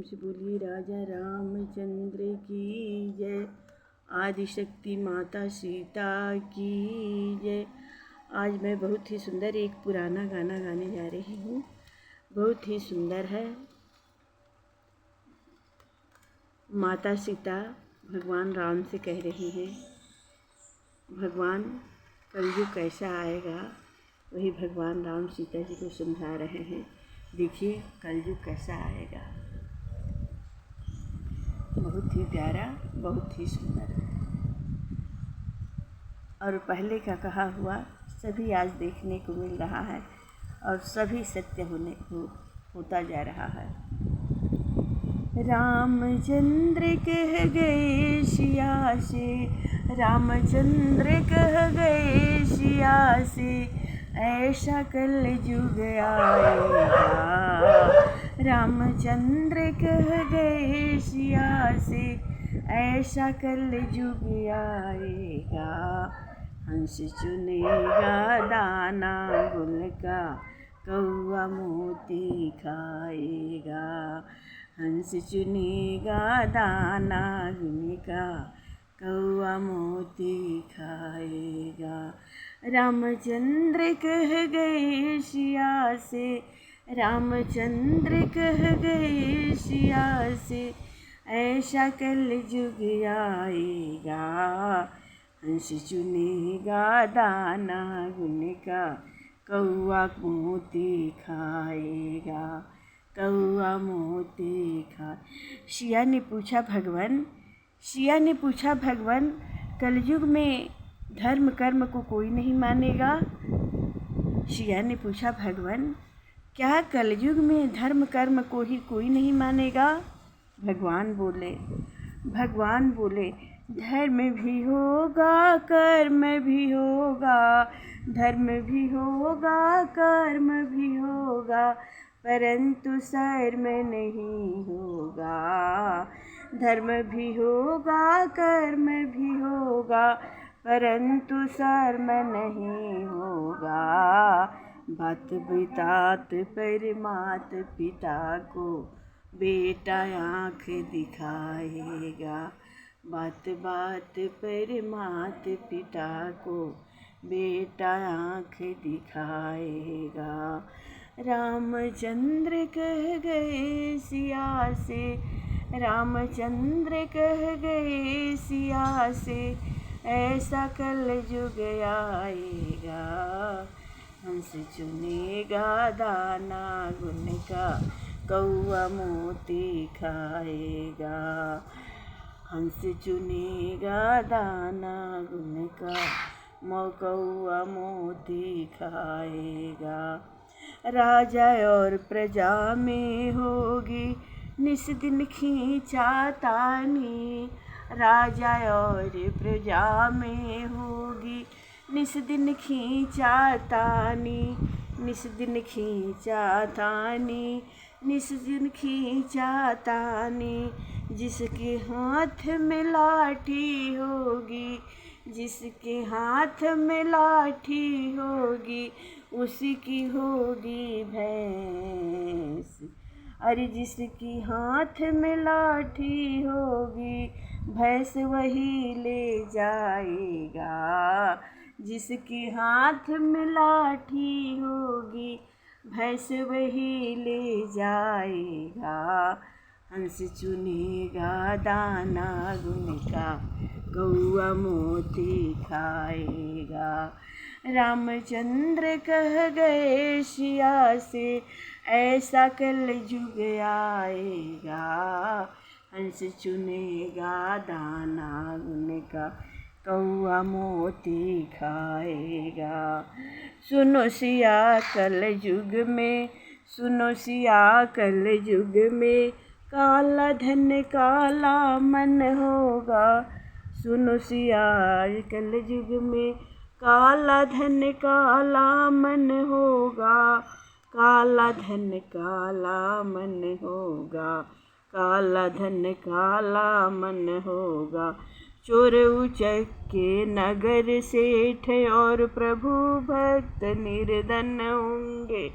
से बोलिए राजा रामचंद्र की जय। आदिशक्ति माता सीता की जय। आज मैं बहुत ही सुंदर एक पुराना गाना गाने जा रही हूँ। बहुत ही सुंदर है। माता सीता भगवान राम से कह रही हैं, भगवान कलयुग कैसा आएगा, वही भगवान राम सीता जी को समझा रहे हैं। देखिए कलयुग कैसा आएगा। बहुत ही प्यारा, बहुत ही सुंदर है। और पहले का कहा हुआ सभी आज देखने को मिल रहा है और सभी सत्य होता जा रहा है। रामचंद्र कह गए सिया से, रामचंद्र कह गए सिया से, ऐसा कलयुग आएगा। रामचंद्र कह गए सिया से, ऐसा कलयुग आएगा। हंस चुनेगा दाना गुल का, कौआ मोती खाएगा। हंस चुनेगा दाना गुल का, कौआ मोती खाएगा। रामचंद्र कह गए सिया से, रामचंद्र कह गए सिया से, ऐसा कलयुग आएगा। हंस चुनेगा दाना गुल का, कौआ मोती खाएगा। कौआ मोती खा। सिया ने पूछा भगवान कलयुग में धर्म कर्म को कोई नहीं मानेगा। सिया ने पूछा भगवान, क्या कलयुग में धर्म कर्म को ही कोई नहीं मानेगा। भगवान बोले धर्म भी होगा कर्म भी होगा, धर्म भी होगा कर्म भी होगा, परंतु शर्म नहीं होगा। धर्म भी होगा कर्म भी होगा, परंतु शर्म नहीं होगा। बात बितात पर मात पिता को, बेटा आँख दिखाएगा। बात पर मात पिता को, बेटा आँख दिखाएगा। रामचंद्र कह गए सिया से, रामचंद्र कह गए सिया से, ऐसा कलयुग आएगा। हंस चुनेगा दाना गुल का, कौआ मोती खाएगा। हंस चुनेगा दाना गुल का, कौआ मोती खाएगा। राजा और प्रजा में होगी निस दिन खींचातानी, राजा और प्रजा में होगी निस दिन खींचातानी, निस दिन खींचातानी, निस दिन खींचातानी। जिसके हाथ में लाठी होगी, जिसके हाथ में लाठी होगी, उसी की होगी भैंस। अरे जिसकी हाथ में लाठी होगी, भैंस वही ले जाएगा। जिसकी हाथ में लाठी होगी, भैंस वही ले जाएगा। हंस चुनेगा दाना गुल का, कौआ मोती खाएगा। रामचंद्र कह गए सिया से, ऐसा कलयुग आएगा। हंस चुनेगा दाना गुल का, कौआ मोती खाएगा। सुनो सिया कलयुग में, सुनो सिया कलयुग में, काला धन काला मन होगा। सुनो सिया कलयुग में, काला धन काला मन होगा। काला धन काला मन होगा, काला धन काला मन होगा। चोर उचक्के नगर सेठ और प्रभु भक्त निर्धन होंगे।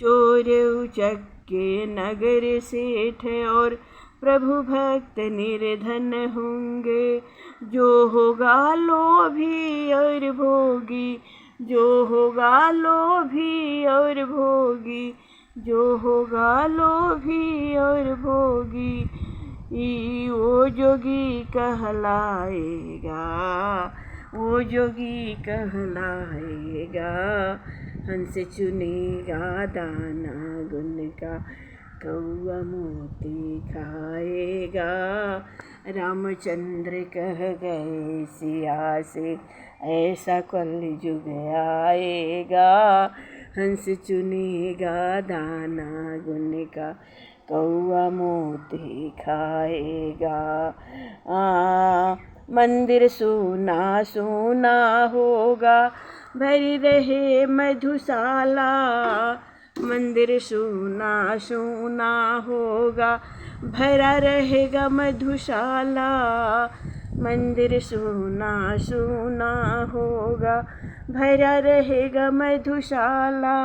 चोर उचक्के के नगर सेठ और प्रभु भक्त निर्धन होंगे। जो होगा लोभी और भोगी, जो होगा लोभी और भोगी, जो होगा लोभी और भोगी, वो जोगी कहलाएगा, वो जोगी कहलाएगा। हंस चुनेगा दाना गुन का, कौआ मोती खाएगा। रामचंद्र कह गए सिया से, ऐसा कलयुग आएगा। हंस चुनेगा दाना गुन का, कौआ मोती खाएगा। मंदिर सूना सूना होगा, भरी रहे मधुशाला। मंदिर सूना सूना होगा, भरा रहेगा मधुशाला। मंदिर सूना सूना होगा, भरा रहेगा मधुशाला।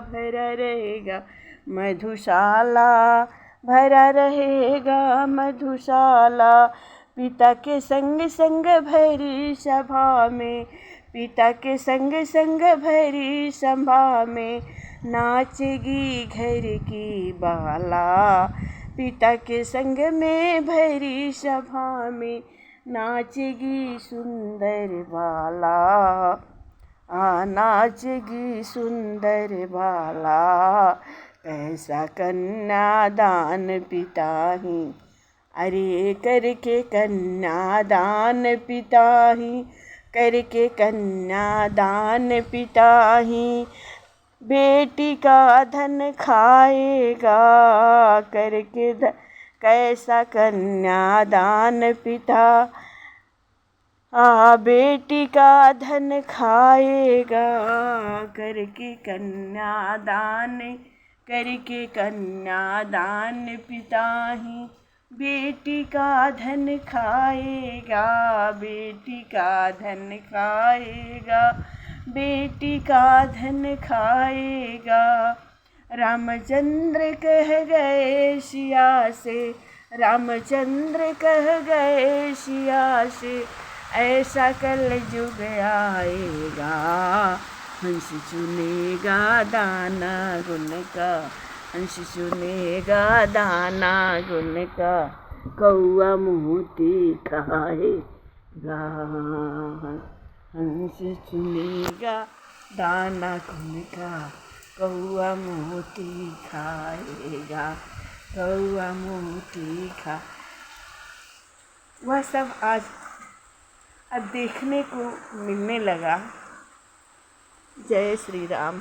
भरा रहेगा मधुशाला, भरा रहेगा मधुशाला। पिता के संग संग भरी सभा में, पिता के संग संग भरी सभा में, नाचेगी घर की बाला। पिता के संग में भरी सभा में, नाचेगी सुंदर बाला। नाचेगी सुंदर बाला। कैसा कन्यादान पिता ही, अरे करके कन्यादान पिता ही, करके कन्यादान पिता ही, बेटी का धन खाएगा। करके कैसा कन्यादान पिता, बेटी का धन खाएगा। करके कन्यादान, करके कन्यादान पिता ही, बेटी का धन खाएगा। बेटी का धन खाएगा, बेटी का धन खाएगा। रामचंद्र कह गए सिया से, रामचंद्र कह गए सिया से, ऐसा कलयुग आएगा। हंस चुनेगा दाना गुन का, हंस चुनेगा दाना गुन का, कौआ मोती खाएगा। हंस चुनेगा दाना गुन का, कौआ मोती खाएगा। कौआ मोती खा। वह सब आज अब देखने को मिलने लगा। जय श्री राम।